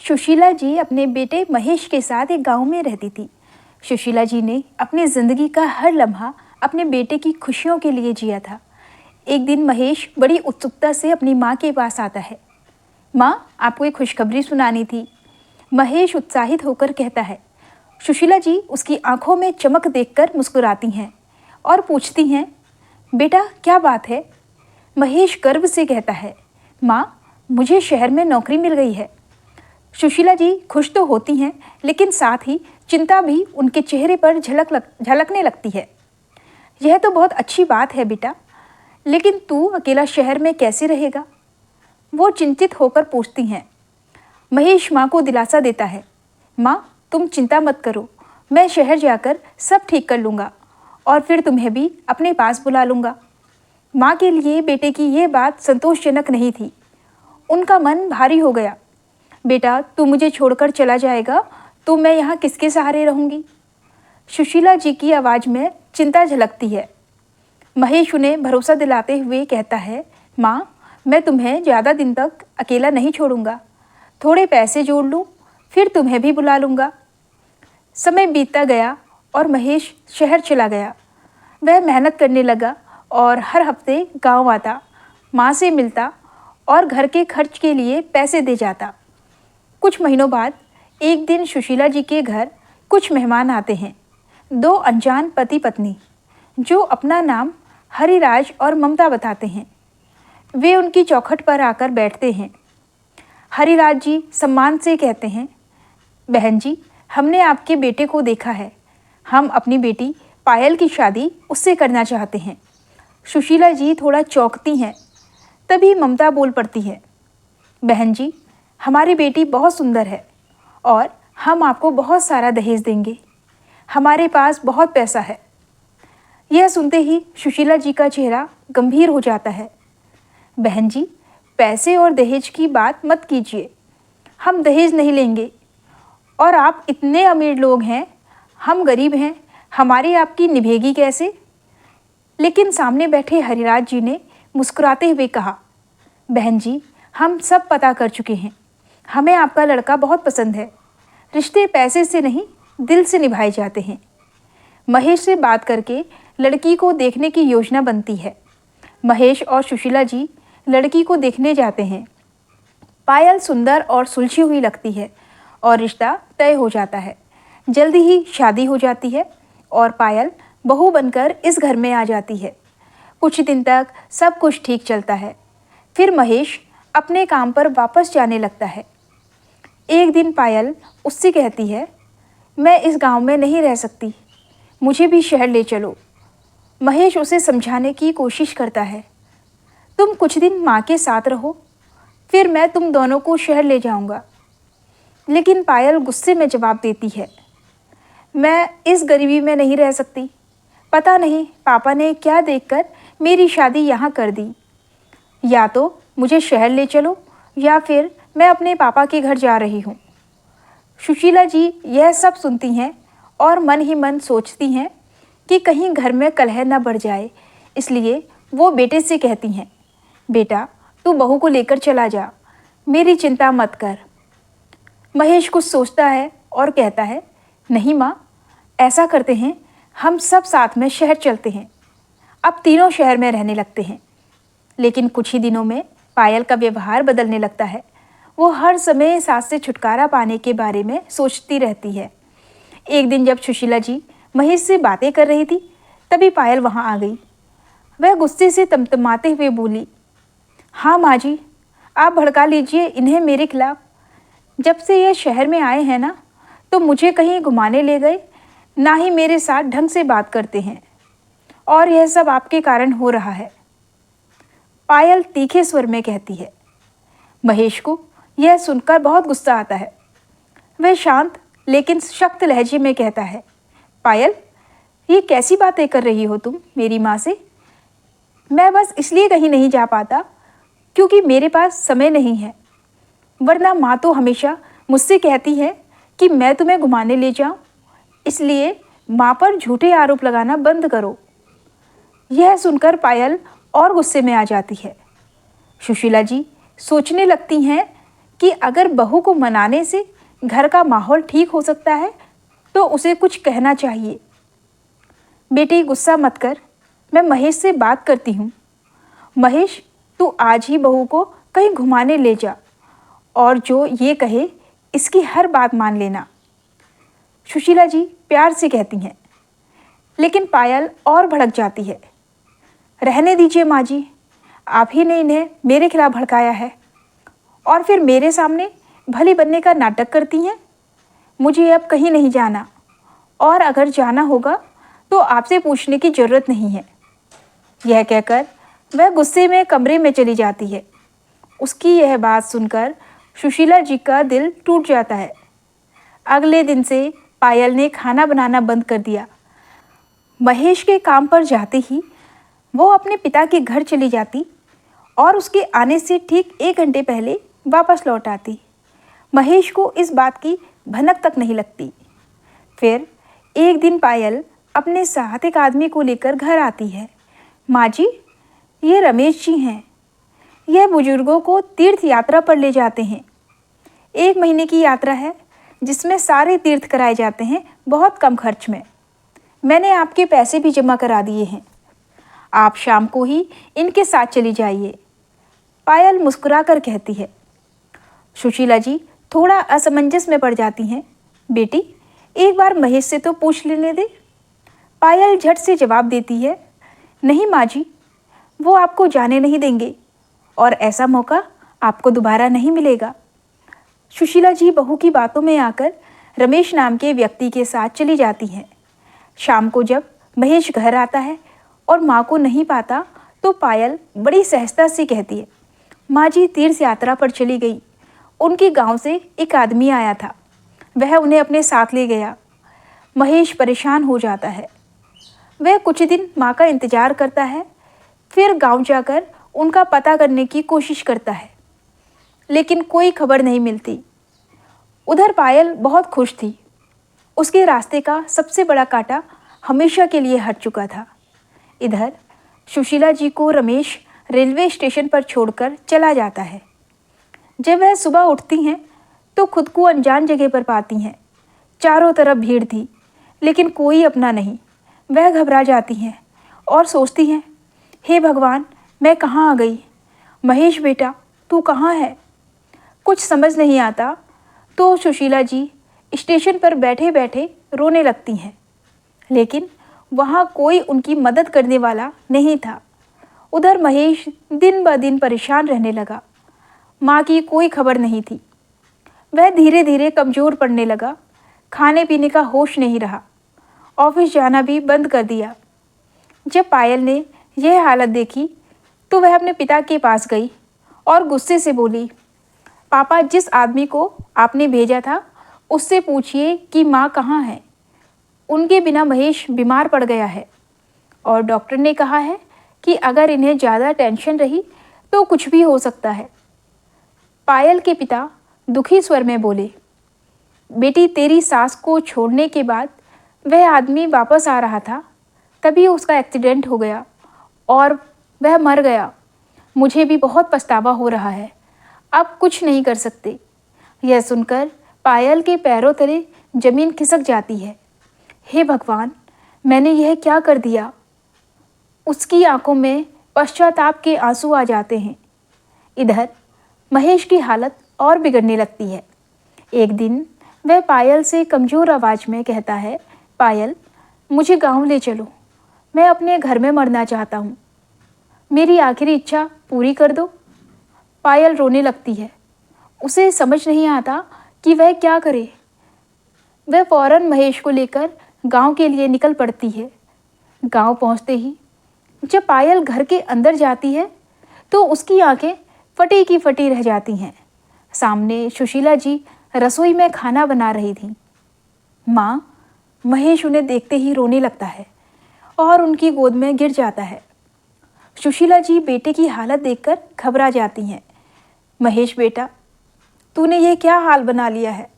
सुशीला जी अपने बेटे महेश के साथ एक गांव में रहती थी। सुशीला जी ने अपनी ज़िंदगी का हर लम्हा अपने बेटे की खुशियों के लिए जिया था। एक दिन महेश बड़ी उत्सुकता से अपनी माँ के पास आता है। माँ, आपको एक खुशखबरी सुनानी थी। महेश उत्साहित होकर कहता है। सुशीला जी उसकी आंखों में चमक देखकर मुस्कुराती हैं और पूछती हैं, बेटा क्या बात है? महेश गर्व से कहता है, माँ, मुझे शहर में नौकरी मिल गई है। सुशीला जी खुश तो होती हैं, लेकिन साथ ही चिंता भी उनके चेहरे पर झलकने लगती है। यह तो बहुत अच्छी बात है बेटा, लेकिन तू अकेला शहर में कैसे रहेगा? वो चिंतित होकर पूछती हैं। महेश माँ को दिलासा देता है, माँ तुम चिंता मत करो, मैं शहर जाकर सब ठीक कर लूँगा और फिर तुम्हें भी अपने पास बुला लूँगा। माँ के लिए बेटे की ये बात संतोषजनक नहीं थी। उनका मन भारी हो गया। बेटा तू मुझे छोड़कर चला जाएगा तो मैं यहाँ किसके सहारे रहूँगी? सुशीला जी की आवाज़ में चिंता झलकती है। महेश उन्हें भरोसा दिलाते हुए कहता है, माँ मैं तुम्हें ज़्यादा दिन तक अकेला नहीं छोड़ूंगा। थोड़े पैसे जोड़ लूँ, फिर तुम्हें भी बुला लूँगा। समय बीतता गया और महेश शहर चला गया। वह मेहनत करने लगा और हर हफ्ते गांव आता, माँ से मिलता और घर के खर्च के लिए पैसे दे जाता। कुछ महीनों बाद एक दिन सुशीला जी के घर कुछ मेहमान आते हैं। दो अनजान पति पत्नी जो अपना नाम हरिराज और ममता बताते हैं। वे उनकी चौखट पर आकर बैठते हैं। हरिराज जी सम्मान से कहते हैं, बहन जी हमने आपके बेटे को देखा है। हम अपनी बेटी पायल की शादी उससे करना चाहते हैं। सुशीला जी थोड़ा चौंकती हैं। तभी ममता बोल पड़ती है, बहन जी हमारी बेटी बहुत सुंदर है और हम आपको बहुत सारा दहेज देंगे। हमारे पास बहुत पैसा है। यह सुनते ही सुशीला जी का चेहरा गंभीर हो जाता है। बहन जी पैसे और दहेज की बात मत कीजिए, हम दहेज नहीं लेंगे। और आप इतने अमीर लोग हैं, हम गरीब हैं, हमारी आपकी निभेगी कैसे? लेकिन सामने बैठे हरिराज जी ने मुस्कुराते हुए कहा, बहन जी हम सब पता कर चुके हैं, हमें आपका लड़का बहुत पसंद है। रिश्ते पैसे से नहीं दिल से निभाए जाते हैं। महेश से बात करके लड़की को देखने की योजना बनती है। महेश और सुशीला जी लड़की को देखने जाते हैं। पायल सुंदर और सुलझी हुई लगती है और रिश्ता तय हो जाता है। जल्दी ही शादी हो जाती है और पायल बहू बनकर इस घर में आ जाती है। कुछ दिन तक सब कुछ ठीक चलता है। फिर महेश अपने काम पर वापस जाने लगता है। एक दिन पायल उससे कहती है, मैं इस गांव में नहीं रह सकती, मुझे भी शहर ले चलो। महेश उसे समझाने की कोशिश करता है, तुम कुछ दिन माँ के साथ रहो, फिर मैं तुम दोनों को शहर ले जाऊंगा। लेकिन पायल गुस्से में जवाब देती है, मैं इस गरीबी में नहीं रह सकती। पता नहीं पापा ने क्या देखकर मेरी शादी यहाँ कर दी। या तो मुझे शहर ले चलो या फिर मैं अपने पापा के घर जा रही हूँ। सुशीला जी यह सब सुनती हैं और मन ही मन सोचती हैं कि कहीं घर में कलह न बढ़ जाए। इसलिए वो बेटे से कहती हैं, बेटा तू बहू को लेकर चला जा, मेरी चिंता मत कर। महेश कुछ सोचता है और कहता है, नहीं माँ, ऐसा करते हैं, हम सब साथ में शहर चलते हैं। अब तीनों शहर में रहने लगते हैं। लेकिन कुछ ही दिनों में पायल का व्यवहार बदलने लगता है। वो हर समय सास से छुटकारा पाने के बारे में सोचती रहती है। एक दिन जब सुशीला जी महेश से बातें कर रही थी, तभी पायल वहाँ आ गई। वह गुस्से से तमतमाते हुए बोली, हाँ माँ जी, आप भड़का लीजिए इन्हें मेरे खिलाफ। जब से ये शहर में आए हैं ना, तो मुझे कहीं घुमाने ले गए, ना ही मेरे साथ ढंग से बात करते हैं, और यह सब आपके कारण हो रहा है। पायल तीखे स्वर में कहती है। महेश को यह सुनकर बहुत गुस्सा आता है। वह शांत लेकिन सख्त लहजे में कहता है, पायल ये कैसी बातें कर रही हो तुम मेरी माँ से? मैं बस इसलिए कहीं नहीं जा पाता क्योंकि मेरे पास समय नहीं है, वरना माँ तो हमेशा मुझसे कहती है कि मैं तुम्हें घुमाने ले जाऊँ। इसलिए माँ पर झूठे आरोप लगाना बंद करो। यह सुनकर पायल और गुस्से में आ जाती है। सुशीला जी सोचने लगती हैं कि अगर बहू को मनाने से घर का माहौल ठीक हो सकता है तो उसे कुछ कहना चाहिए। बेटी गुस्सा मत कर, मैं महेश से बात करती हूँ। महेश, तू आज ही बहू को कहीं घुमाने ले जा और जो ये कहे इसकी हर बात मान लेना, सुशीला जी प्यार से कहती हैं। लेकिन पायल और भड़क जाती है। रहने दीजिए माँ जी, आप ही ने इन्हें मेरे खिलाफ भड़काया है और फिर मेरे सामने भली बनने का नाटक करती हैं। मुझे अब कहीं नहीं जाना और अगर जाना होगा तो आपसे पूछने की ज़रूरत नहीं है। यह कहकर वह गुस्से में कमरे में चली जाती है। उसकी यह बात सुनकर सुशीला जी का दिल टूट जाता है। अगले दिन से पायल ने खाना बनाना बंद कर दिया। महेश के काम पर जाते ही वो अपने पिता के घर चली जाती और उसके आने से ठीक 1 घंटे पहले वापस लौट आती। महेश को इस बात की भनक तक नहीं लगती। फिर एक दिन पायल अपने साथ एक आदमी को लेकर घर आती है। माँ जी, ये रमेश जी हैं। यह बुजुर्गों को तीर्थ यात्रा पर ले जाते हैं। 1 महीने की यात्रा है जिसमें सारे तीर्थ कराए जाते हैं बहुत कम खर्च में। मैंने आपके पैसे भी जमा करा दिए हैं। आप शाम को ही इनके साथ चली जाइए, पायल मुस्कुरा कर कहती है। सुशीला जी थोड़ा असमंजस में पड़ जाती हैं। बेटी, एक बार महेश से तो पूछ लेने दे। पायल झट से जवाब देती है। नहीं माँ जी, वो आपको जाने नहीं देंगे और ऐसा मौका आपको दोबारा नहीं मिलेगा। सुशीला जी बहू की बातों में आकर रमेश नाम के व्यक्ति के साथ चली जाती हैं। शाम को जब महेश घर आता है और माँ को नहीं पाता तो पायल बड़ी सहजता से कहती है, माँ जी तीर्थ यात्रा पर चली गई। उनके गांव से एक आदमी आया था, वह उन्हें अपने साथ ले गया। महेश परेशान हो जाता है। वह कुछ दिन माँ का इंतज़ार करता है, फिर गांव जाकर उनका पता करने की कोशिश करता है, लेकिन कोई खबर नहीं मिलती। उधर पायल बहुत खुश थी। उसके रास्ते का सबसे बड़ा कांटा हमेशा के लिए हट चुका था। इधर सुशीला जी को रमेश रेलवे स्टेशन पर छोड़कर चला जाता है। जब वह सुबह उठती हैं तो खुद को अनजान जगह पर पाती हैं। चारों तरफ भीड़ थी, लेकिन कोई अपना नहीं। वह घबरा जाती हैं और सोचती हैं, हे भगवान, मैं कहाँ आ गई? महेश बेटा, तू कहाँ है? कुछ समझ नहीं आता तो सुशीला जी स्टेशन पर बैठे बैठे रोने लगती हैं, लेकिन वहाँ कोई उनकी मदद करने वाला नहीं था। उधर महेश दिन ब दिन परेशान रहने लगा। माँ की कोई खबर नहीं थी। वह धीरे धीरे कमज़ोर पड़ने लगा। खाने पीने का होश नहीं रहा। ऑफिस जाना भी बंद कर दिया। जब पायल ने यह हालत देखी तो वह अपने पिता के पास गई और गुस्से से बोली, पापा, जिस आदमी को आपने भेजा था उससे पूछिए कि माँ कहाँ है। उनके बिना महेश बीमार पड़ गया है और डॉक्टर ने कहा है कि अगर इन्हें ज़्यादा टेंशन रही तो कुछ भी हो सकता है। पायल के पिता दुखी स्वर में बोले, बेटी, तेरी सास को छोड़ने के बाद वह आदमी वापस आ रहा था, तभी उसका एक्सीडेंट हो गया और वह मर गया। मुझे भी बहुत पछतावा हो रहा है। अब कुछ नहीं कर सकते। यह सुनकर पायल के पैरों तले जमीन खिसक जाती है। हे भगवान, मैंने यह क्या कर दिया? उसकी आंखों में पश्चाताप के आंसू आ जाते हैं। इधर महेश की हालत और बिगड़ने लगती है। एक दिन वह पायल से कमज़ोर आवाज़ में कहता है, पायल, मुझे गांव ले चलो। मैं अपने घर में मरना चाहता हूँ। मेरी आखिरी इच्छा पूरी कर दो। पायल रोने लगती है। उसे समझ नहीं आता कि वह क्या करे। वह फौरन महेश को लेकर गांव के लिए निकल पड़ती है। गांव पहुंचते ही जब पायल घर के अंदर जाती है तो उसकी आंखें फटी की फटी रह जाती हैं। सामने सुशीला जी रसोई में खाना बना रही थीं। माँ, महेश उन्हें देखते ही रोने लगता है और उनकी गोद में गिर जाता है। सुशीला जी बेटे की हालत देखकर घबरा जाती हैं। महेश बेटा, तूने ये क्या हाल बना लिया है?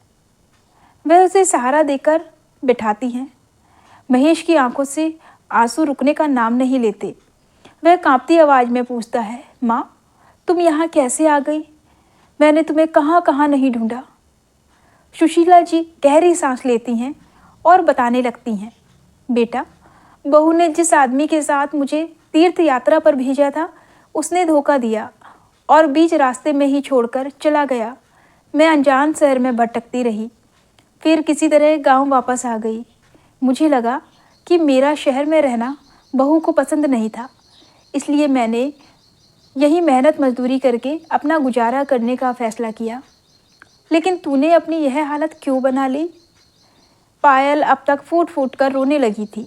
वह उसे सहारा देकर बिठाती हैं। महेश की आंखों से आंसू रुकने का नाम नहीं लेते। वह कांपती आवाज़ में पूछता है, माँ, तुम यहाँ कैसे आ गई? मैंने तुम्हें कहाँ कहाँ नहीं ढूंढा। सुशीला जी गहरी सांस लेती हैं और बताने लगती हैं, बेटा, बहू ने जिस आदमी के साथ मुझे तीर्थ यात्रा पर भेजा था उसने धोखा दिया और बीच रास्ते में ही छोड़कर चला गया। मैं अनजान शहर में भटकती रही, फिर किसी तरह गांव वापस आ गई। मुझे लगा कि मेरा शहर में रहना बहू को पसंद नहीं था, इसलिए मैंने यही मेहनत मजदूरी करके अपना गुजारा करने का फ़ैसला किया। लेकिन तूने अपनी यह हालत क्यों बना ली? पायल अब तक फूट फूट कर रोने लगी थी।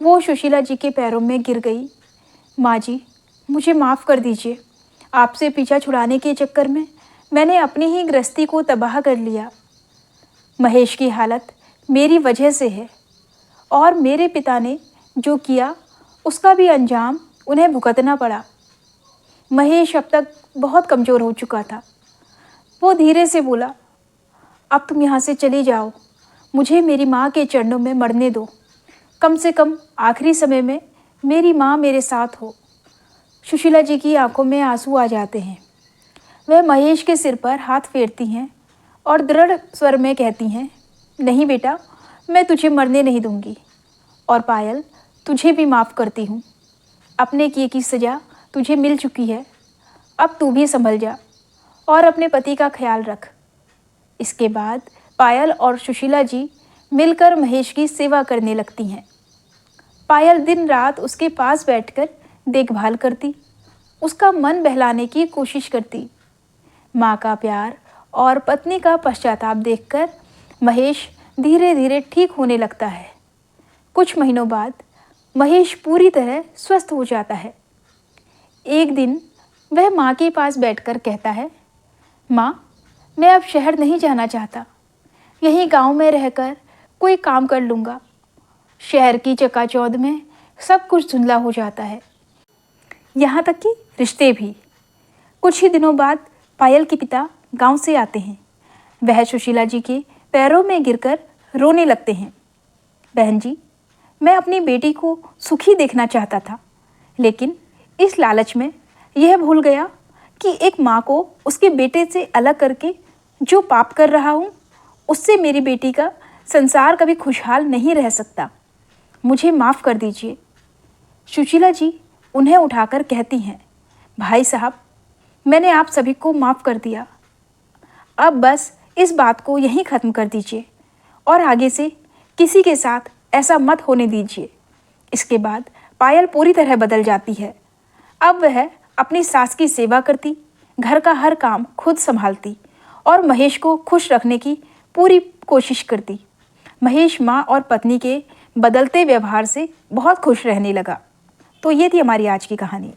वो सुशीला जी के पैरों में गिर गई। माँ जी, मुझे माफ़ कर दीजिए। आपसे पीछा छुड़ाने के चक्कर में मैंने अपनी ही गृहस्थी को तबाह कर लिया। महेश की हालत मेरी वजह से है और मेरे पिता ने जो किया उसका भी अंजाम उन्हें भुगतना पड़ा। महेश अब तक बहुत कमज़ोर हो चुका था। वो धीरे से बोला, अब तुम यहाँ से चली जाओ, मुझे मेरी माँ के चरणों में मरने दो। कम से कम आखिरी समय में मेरी माँ मेरे साथ हो। सुशीला जी की आंखों में आंसू आ जाते हैं। वह महेश के सिर पर हाथ फेरती हैं और दृढ़ स्वर में कहती हैं, नहीं बेटा, मैं तुझे मरने नहीं दूंगी। और पायल, तुझे भी माफ़ करती हूँ। अपने किए की सज़ा तुझे मिल चुकी है। अब तू भी संभल जा और अपने पति का ख्याल रख। इसके बाद पायल और सुशीला जी मिलकर महेश की सेवा करने लगती हैं। पायल दिन रात उसके पास बैठकर देखभाल करती, उसका मन बहलाने की कोशिश करती। माँ का प्यार और पत्नी का पश्चाताप देखकर महेश धीरे धीरे ठीक होने लगता है। कुछ महीनों बाद महेश पूरी तरह स्वस्थ हो जाता है। एक दिन वह माँ के पास बैठकर कहता है, माँ, मैं अब शहर नहीं जाना चाहता। यहीं गांव में रहकर कोई काम कर लूँगा। शहर की चकाचौंध में सब कुछ धुंधला हो जाता है, यहाँ तक कि रिश्ते भी। कुछ ही दिनों बाद पायल के पिता गांव से आते हैं। वह सुशीला जी के पैरों में गिरकर रोने लगते हैं। बहन जी, मैं अपनी बेटी को सुखी देखना चाहता था, लेकिन इस लालच में यह भूल गया कि एक माँ को उसके बेटे से अलग करके जो पाप कर रहा हूँ, उससे मेरी बेटी का संसार कभी खुशहाल नहीं रह सकता। मुझे माफ़ कर दीजिए। सुशीला जी उन्हें उठाकर कहती हैं, भाई साहब, मैंने आप सभी को माफ़ कर दिया। अब बस इस बात को यहीं ख़त्म कर दीजिए और आगे से किसी के साथ ऐसा मत होने दीजिए। इसके बाद पायल पूरी तरह बदल जाती है। अब वह अपनी सास की सेवा करती, घर का हर काम खुद संभालती और महेश को खुश रखने की पूरी कोशिश करती। महेश माँ और पत्नी के बदलते व्यवहार से बहुत खुश रहने लगा। तो ये थी हमारी आज की कहानी।